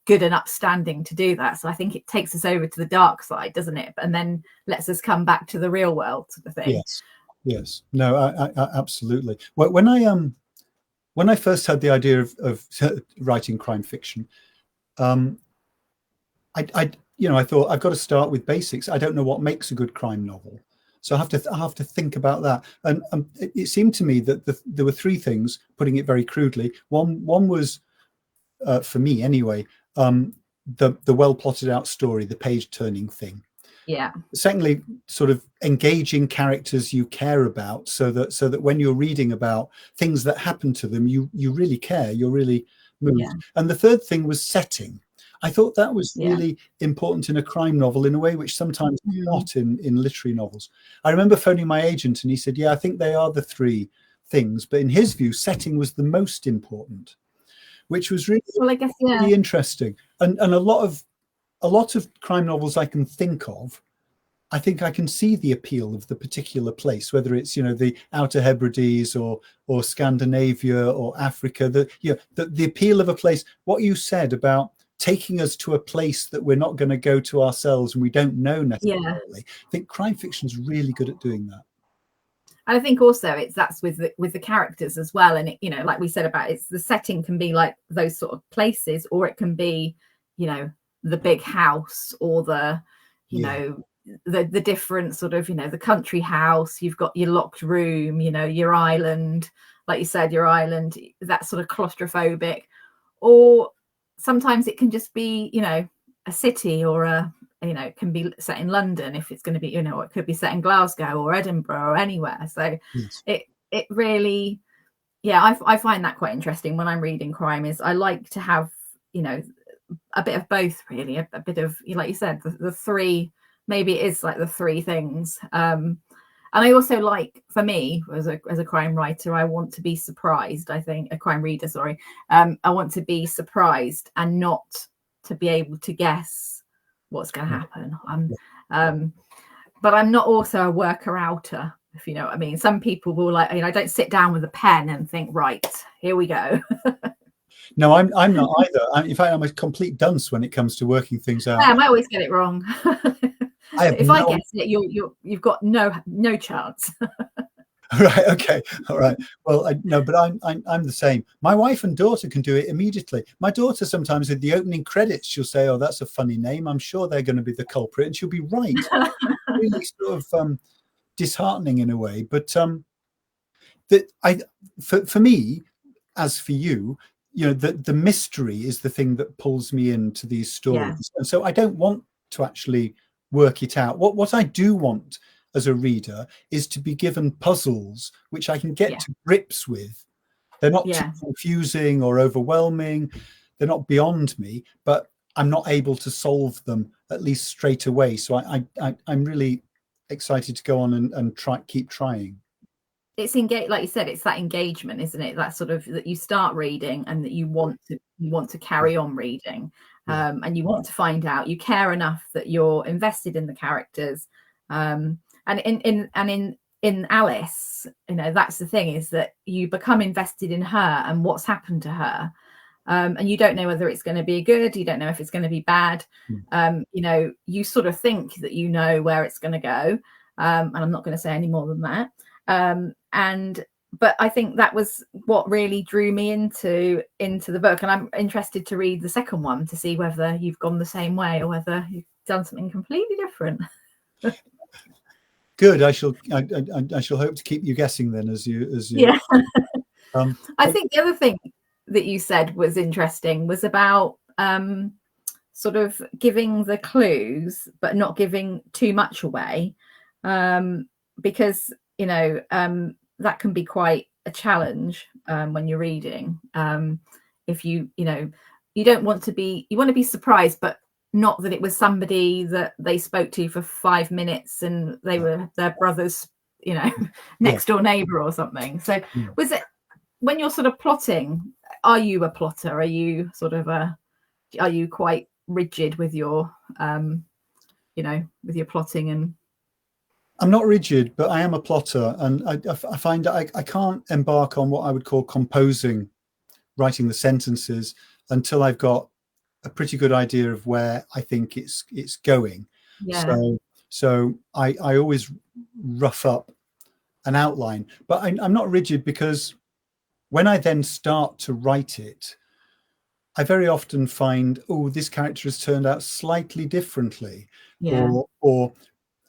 good and upstanding to do that. So I think it takes us over to the dark side, doesn't it? And then lets us come back to the real world, sort of thing. Yes. No, I absolutely. When I first had the idea of writing crime fiction, um, I thought I've got to start with basics. I don't know what makes a good crime novel, so I have to think about that. And it seemed to me that there were three things, putting it very crudely. One was, for me anyway, the well plotted out story, the page turning thing. Yeah. Secondly, sort of engaging characters you care about, so that when you're reading about things that happen to them, you really care, you're really moved. Yeah. And the third thing was setting. I thought that was Yeah. really important in a crime novel in a way which sometimes not in literary novels. I remember phoning my agent and he said, yeah, I think they are the three things, but in his view, setting was the most important, which was really, well, I guess, yeah, really interesting. And a lot of crime novels I can think of, I think I can see the appeal of the particular place, whether it's, the Outer Hebrides or Scandinavia or Africa. The appeal of a place. What you said about taking us to a place that we're not going to go to ourselves and we don't know necessarily. Yeah. I think crime fiction is really good at doing that. I think also that's with the characters as well, and like we said about it's the setting can be like those sort of places, or it can be, the big house, or the the different sort of, the country house. You've got your locked room, your island, like you said, your island, that sort of claustrophobic. Or sometimes it can just be, a city, or it can be set in London if it's going to be, it could be set in Glasgow or Edinburgh or anywhere. So yes. it really, I find that quite interesting when I'm reading crime. Is I like to have, a bit of both, really, a bit of, like you said, the three. Maybe it is like the three things. And I also like, for me, as a crime writer, I want to be surprised. I think a crime reader, sorry, I want to be surprised and not to be able to guess what's going to happen. But I'm not also a worker-outer, if you know what I mean. Some people will I don't sit down with a pen and think, right, here we go. No, I'm not either. In fact, I'm a complete dunce when it comes to working things out. I always get it wrong. If I guess it, you've got no chance. Right. Okay. All right. Well, no, but I'm the same. My wife and daughter can do it immediately. My daughter sometimes, with the opening credits, she'll say, "Oh, that's a funny name. I'm sure they're going to be the culprit," and she'll be right. Really sort of disheartening in a way. But for me, as for you, the mystery is the thing that pulls me into these stories, and so I don't want to actually work it out. What I do want as a reader is to be given puzzles which I can get to grips with. They're not too confusing or overwhelming. They're not beyond me, but I'm not able to solve them at least straight away. So I'm really excited to go on and keep trying. It's like you said, it's that engagement, isn't it? That sort of that you start reading and that you want to carry on reading, and you want to find out. You care enough that you're invested in the characters, and in Alice, that's the thing, is that you become invested in her and what's happened to her, and you don't know whether it's going to be good. You don't know if it's going to be bad. You sort of think that you know where it's going to go, and I'm not going to say any more than that. But I think that was what really drew me into the book, and I'm interested to read the second one to see whether you've gone the same way or whether you've done something completely different. Good. I shall hope to keep you guessing then, as you. Yeah. I think the other thing that you said was interesting was about sort of giving the clues but not giving too much away, because that can be quite a challenge when you're reading. If you don't want to be, you want to be surprised, but not that it was somebody that they spoke to for 5 minutes and they were their brother's, next door neighbor or something. So was it, when you're sort of plotting, are you a plotter? Are you sort of are you quite rigid with your, with your plotting? And I'm not rigid, but I am a plotter, and I find that I can't embark on what I would call composing, writing the sentences, until I've got a pretty good idea of where I think it's going. So I always rough up an outline, but I'm not rigid, because when I then start to write it, I very often find, oh, this character has turned out slightly differently, Yeah. or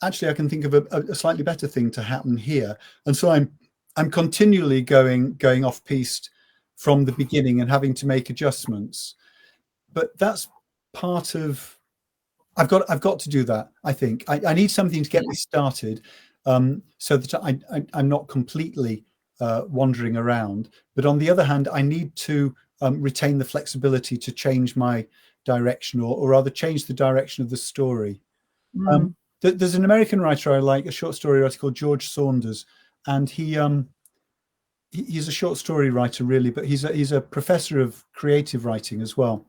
actually I can think of a slightly better thing to happen here, and so I'm continually going off piste from the beginning and having to make adjustments. But that's part of, I've got to do that. I think I need something to get me started, so that I'm not completely wandering around. But on the other hand, I need to retain the flexibility to change my direction, or rather change the direction of the story. There's an American writer I like, a short story writer called George Saunders, and he's a short story writer, really, but he's a professor of creative writing as well.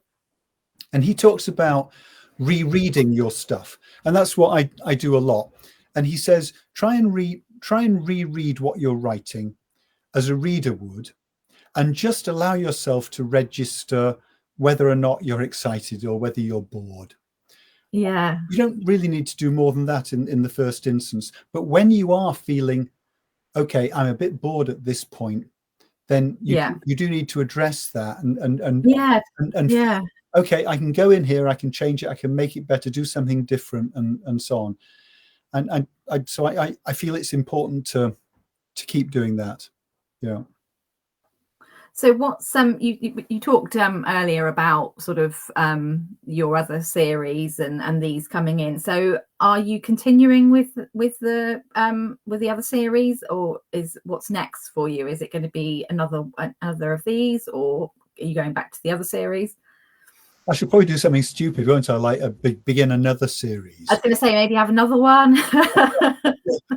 And he talks about rereading your stuff, and that's what I do a lot. And he says, try and reread what you're writing as a reader would, and just allow yourself to register whether or not you're excited or whether you're bored. Yeah. You don't really need to do more than that in the first instance. But when you are feeling, okay, I'm a bit bored at this point, then you do need to address that and okay, I can go in here, I can change it, I can make it better, do something different, and so on. And I feel it's important to keep doing that. Yeah. So what's you talked earlier about sort of your other series and these coming in. So are you continuing with the other series, or is what's next for you? Is it going to be another of these, or are you going back to the other series? I should probably do something stupid, won't I? Like begin another series. I was going to say maybe have another one.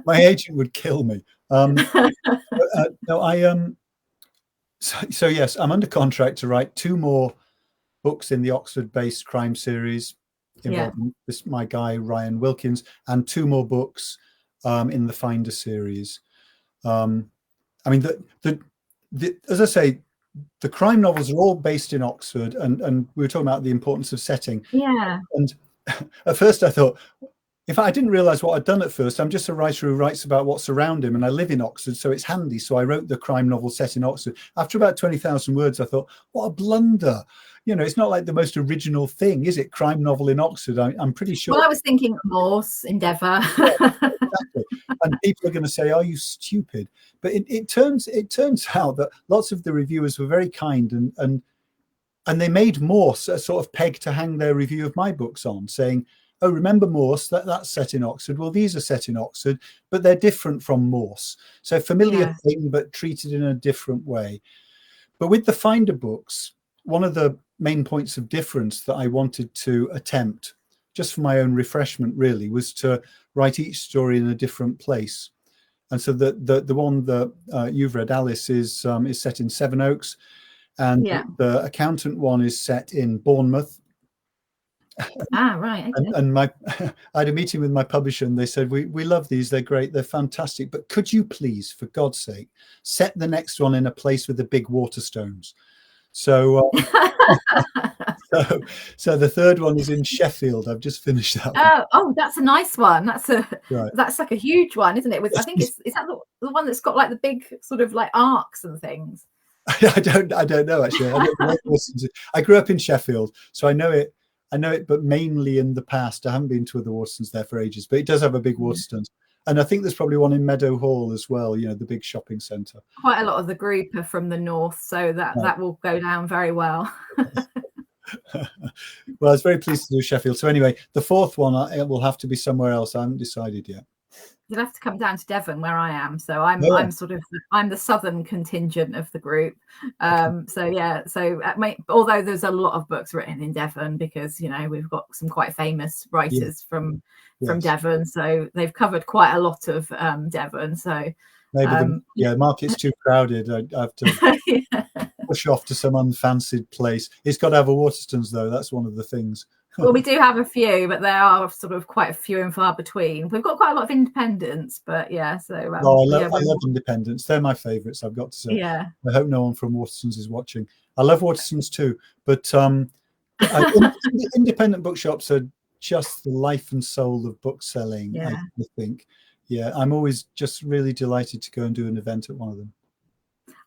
My agent would kill me. No, So yes, I'm under contract to write 2 more books in the Oxford-based crime series involving my guy Ryan Wilkins, and 2 more books in the Finder series. I mean, as I say, the crime novels are all based in Oxford, and we were talking about the importance of setting. Yeah. And at first I thought, in fact, I didn't realize what I'd done at first. I'm just a writer who writes about what's around him, and I live in Oxford, so it's handy. So I wrote the crime novel set in Oxford. After about 20,000 words, I thought, what a blunder. You know, it's not like the most original thing, is it? Crime novel in Oxford. I'm pretty sure. Well, I was thinking Morse, Endeavour. Yeah, exactly. And people are going to say, are you stupid? But it turns out that lots of the reviewers were very kind, and they made Morse a sort of peg to hang their review of my books on, saying, oh, remember Morse, that's set in Oxford. Well, these are set in Oxford, but they're different from Morse. So familiar thing, but treated in a different way. But with the Finder books, one of the main points of difference that I wanted to attempt, just for my own refreshment really, was to write each story in a different place. And so the one that you've read, Alice, is set in Sevenoaks, and the accountant one is set in Bournemouth. Right. Okay. And I had a meeting with my publisher, and they said, we love these, they're great, they're fantastic, but could you please, for God's sake, set the next one in a place with the big Waterstones? So so the third one is in Sheffield. I've just finished that one. Oh, that's a nice one. That's like a huge one, isn't it? I think is that the one that's got like the big sort of like arcs and things? I don't know actually. I grew up in Sheffield, so I know it, but mainly in the past. I haven't been to the Waterstones there for ages, but it does have a big Waterstones. And I think there's probably one in Meadow Hall as well, you know, the big shopping centre. Quite a lot of the group are from the north, so that will go down very well. Well, I was very pleased to do Sheffield. So anyway, the fourth one, it will have to be somewhere else. I haven't decided yet. You'll have to come down to Devon, where I am. So I'm the southern contingent of the group. Although there's a lot of books written in Devon, because you know we've got some quite famous writers from Devon, so they've covered quite a lot of Devon. So maybe the market's too crowded. I have to push off to some unfancied place. It's got to have a Waterstones though. That's one of the things. Well, we do have a few, but there are sort of quite a few and far between. We've got quite a lot of independents, but I love independents. They're my favourites, I've got to say. Yeah. I hope no one from Waterstones is watching. I love Waterstones too, but independent bookshops are just the life and soul of bookselling. I think Yeah, I'm always just really delighted to go and do an event at one of them.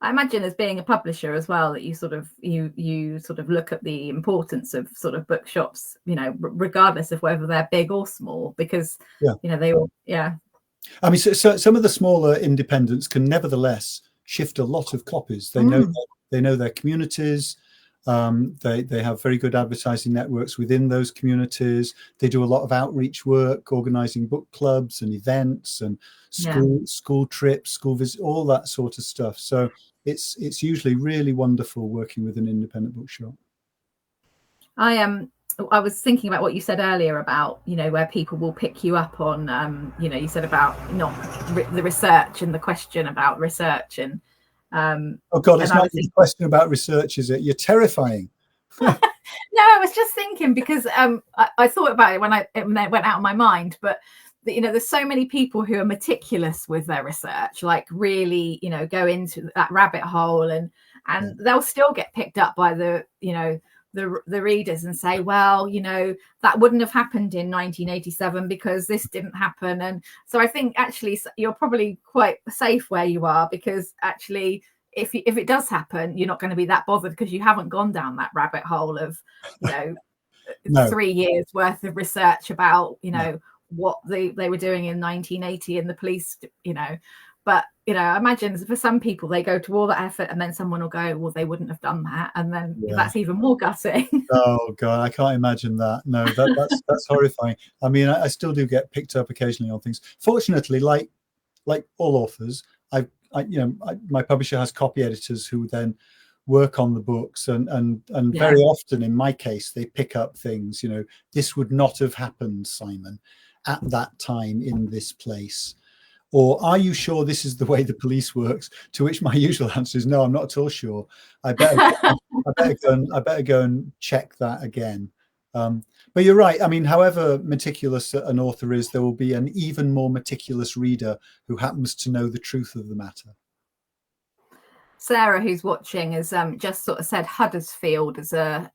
I imagine, as being a publisher as well, that you sort of look at the importance of sort of bookshops, regardless of whether they're big or small, because they all, I mean, so some of the smaller independents can nevertheless shift a lot of copies. They know their communities. They have very good advertising networks within those communities. They do a lot of outreach work, organizing book clubs and events and school trips, school visits, all that sort of stuff. So it's usually really wonderful working with an independent bookshop. I was thinking about what you said earlier about, where people will pick you up on, you said about not the research and the question about research and. Oh God, it's not a question about research, is it? You're terrifying. No, I was just thinking, because I thought about it when it went out of my mind, but there's so many people who are meticulous with their research, like really, go into that rabbit hole, and they'll still get picked up by the readers and say, well, that wouldn't have happened in 1987 because this didn't happen. And so I think actually you're probably quite safe where you are, because actually if it does happen, you're not going to be that bothered, because you haven't gone down that rabbit hole of 3 years worth of research about what they were doing in 1980 and the police, But, I imagine for some people, they go to all that effort and then someone will go, well, they wouldn't have done that. And then that's even more gutting. Oh, God, I can't imagine that. No, that's horrifying. I mean, I still do get picked up occasionally on things. Fortunately, like all authors, my publisher has copy editors who then work on the books. And very often, in my case, they pick up things, this would not have happened, Simon, at that time in this place. Or are you sure this is the way the police works? To which my usual answer is no, I'm not at all sure. I better go and check that again. But you're right. I mean, however meticulous an author is, there will be an even more meticulous reader who happens to know the truth of the matter. Sarah, who's watching, has just sort of said Huddersfield as a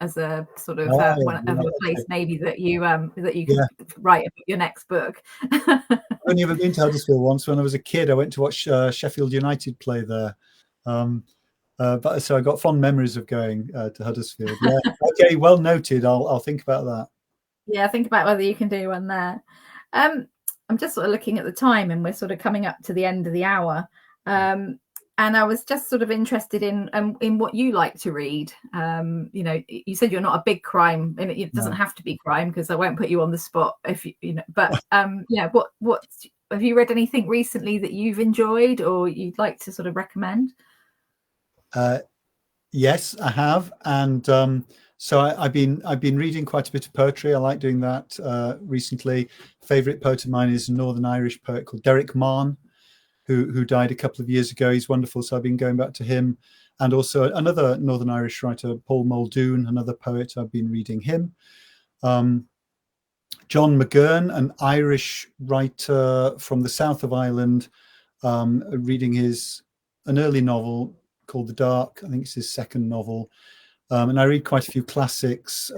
sort of one of the place maybe that you can write your next book. I've only ever been to Huddersfield once. When I was a kid, I went to watch Sheffield United play there. But so I got fond memories of going to Huddersfield. Yeah, okay, well noted. I'll think about that. Yeah, think about whether you can do one there. I'm just sort of looking at the time, and we're sort of coming up to the end of the hour. And I was just sort of interested in what you like to read. You said you're not a big crime, and it doesn't have to be crime, because I won't put you on the spot if you know. But what have you read anything recently that you've enjoyed or you'd like to sort of recommend? Yes, I have, and so I've been reading quite a bit of poetry. I like doing that recently. Favorite poet of mine is a Northern Irish poet called Derek Mann, who died a couple of years ago. He's wonderful, so I've been going back to him. And also another Northern Irish writer, Paul Muldoon, another poet. I've been reading him. John McGurn, an Irish writer from the south of Ireland, reading an early novel called The Dark. I think it's his second novel. And I read quite a few classics.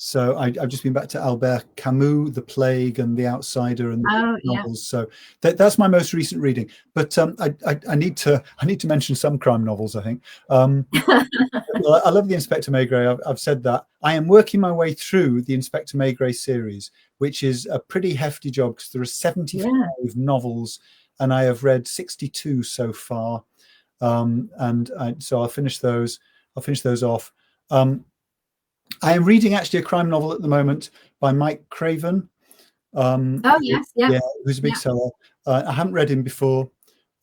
So I've just been back to Albert Camus, The Plague and The Outsider, and novels. Yeah. So that's my most recent reading. But I need to mention some crime novels, I think. Well, I love the Inspector Maigret. I've said that. I am working my way through the Inspector Maigret series, which is a pretty hefty job, because there are 75 novels, and I have read 62 so far. So I'll finish those. I'll finish those off. I am reading actually a crime novel at the moment by Mike Craven. Who's a big seller. I haven't read him before,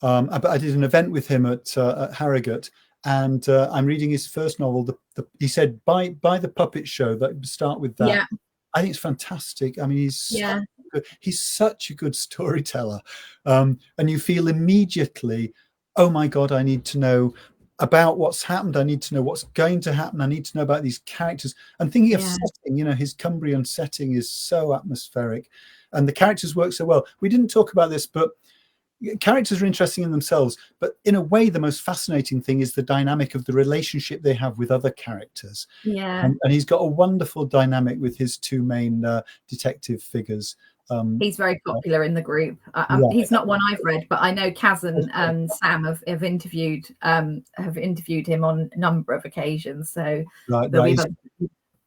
but I did an event with him at Harrogate, and I'm reading his first novel. He said, "Buy the Puppet Show." That start with that. Yeah. I think it's fantastic. I mean, he's such a good storyteller, and you feel immediately, oh my God, I need to know about what's happened. I need to know what's going to happen. I need to know about these characters. And thinking of setting, his Cumbrian setting is so atmospheric, and the characters work so well. We didn't talk about this, but characters are interesting in themselves. But in a way, the most fascinating thing is the dynamic of the relationship they have with other characters. Yeah, and he's got a wonderful dynamic with his two main detective figures. He's very popular in the group. Yeah. He's not one I've read, but I know Kaz and Sam have interviewed him on a number of occasions. So right.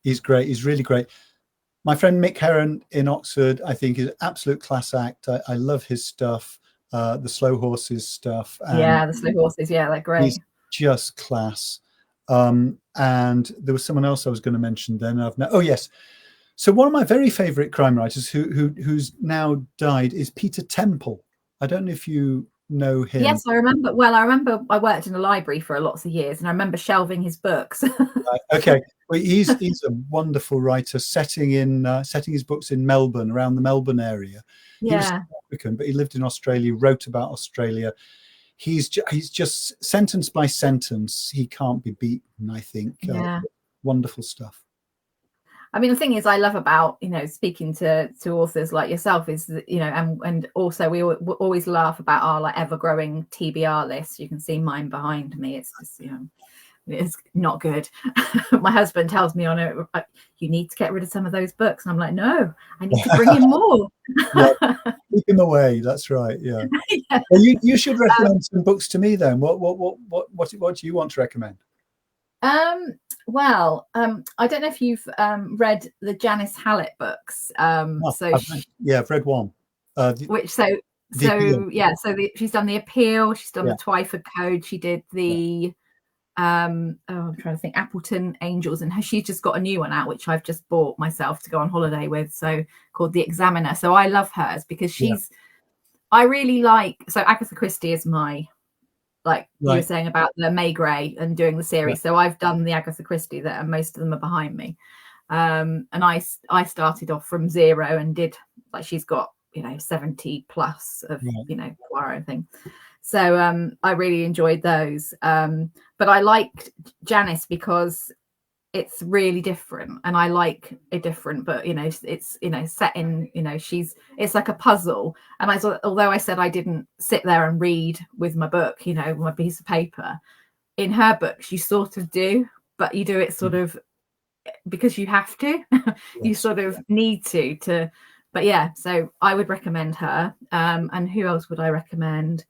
He's great. He's really great. My friend Mick Heron in Oxford, I think, is an absolute class act. I love his stuff, the Slow Horses stuff. And the Slow Horses, yeah, they're great. He's just class. And there was someone else I was going to mention then. Oh yes. So one of my very favourite crime writers who's now died is Peter Temple. I don't know if you know him. Yes, I remember. Well, I remember I worked in a library for lots of years, and I remember shelving his books. Okay, well, he's a wonderful writer, setting his books in Melbourne, around the Melbourne area. Yeah. He was South African, but he lived in Australia, wrote about Australia. He's just sentence by sentence, he can't be beaten, I think. Yeah. Wonderful stuff. I mean, the thing is, I love about, speaking to authors like yourself is that, and also we always laugh about our like ever growing TBR list. You can see mine behind me. It's just, it's not good. My husband tells me on it, you need to get rid of some of those books. And I'm like, no, I need to bring in more. Keep him away. That's right. Yeah. Yeah. Well, you should recommend some books to me then. What do you want to recommend? Well, I don't know if you've read the Janice Hallett books. I've read one. She's done The Appeal. She's done the Twyford Code. She did the I'm trying to think, Appleton Angels, and she's just got a new one out, which I've just bought myself to go on holiday with. So called The Examiner. So I love hers because I really like. So Agatha Christie is my. Like you were saying about the May Gray and doing the series. So I've done the Agatha Christie and most of them are behind me. And I started off from zero and did, like, she's got, 70 plus of, Poirot and thing. So I really enjoyed those. But I liked Janice because it's really different, and I like it different, but it's set in, it's like a puzzle. And although I said I didn't sit there and read with my book, my piece of paper, in her books you sort of do, but you do it sort of because you have to. You sort of need to but yeah, so I would recommend her. And who else would I recommend?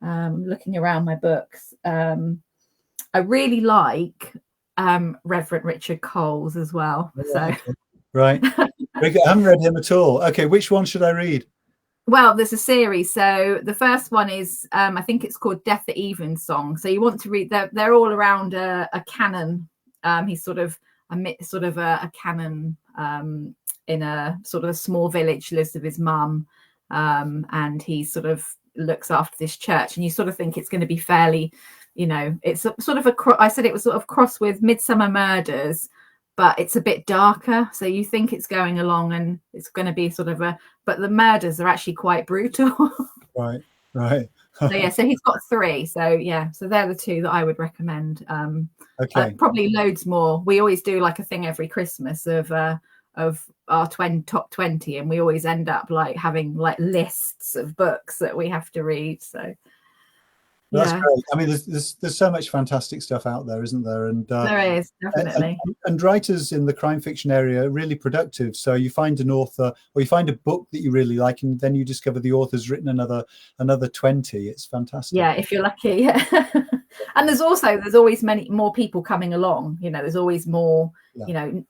Looking around my books, I really like Reverend Richard Coles as well. Right. I haven't read him at all. Okay, which one should I read? Well, there's a series. So the first one is I think it's called Death at Evensong. So you want to read, they're all around a canon. He's sort of a canon in a sort of a small village, lives with his mum, and he sort of looks after this church, and you sort of think it's going to be fairly, it's sort of I said it was sort of cross with Midsummer Murders, but it's a bit darker. So you think it's going along and it's going to be sort of but the murders are actually quite brutal. Right. So he's got 3. So they're the 2 that I would recommend. Okay. Probably loads more. We always do like a thing every Christmas of our top 20, and we always end up like having like lists of books that we have to read. So that's great. I mean, there's so much fantastic stuff out there, isn't there? And there is, definitely. And writers in the crime fiction area are really productive. So you find an author, or you find a book that you really like, and then you discover the author's written another 20. It's fantastic. Yeah, if you're lucky. Yeah. And there's always many more people coming along. There's always more.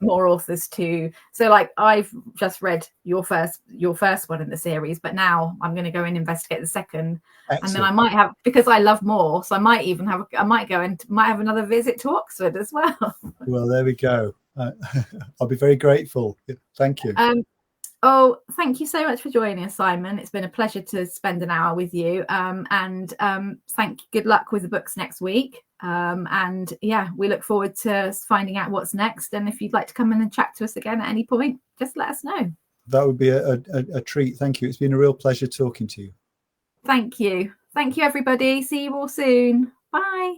More authors too. So like I've just read your first one in the series, but now I'm going to go and investigate the second. Excellent. And then I might have, because I love more, so I might have another visit to Oxford as well. Well, there we go. I'll be very grateful. Thank you. Thank you so much for joining us, Simon. It's been a pleasure to spend an hour with you. Good luck with the books next week. We look forward to finding out what's next. And if you'd like to come in and chat to us again at any point, just let us know. That would be a treat. Thank you. It's been a real pleasure talking to you. Thank you. Thank you, everybody. See you all soon. Bye.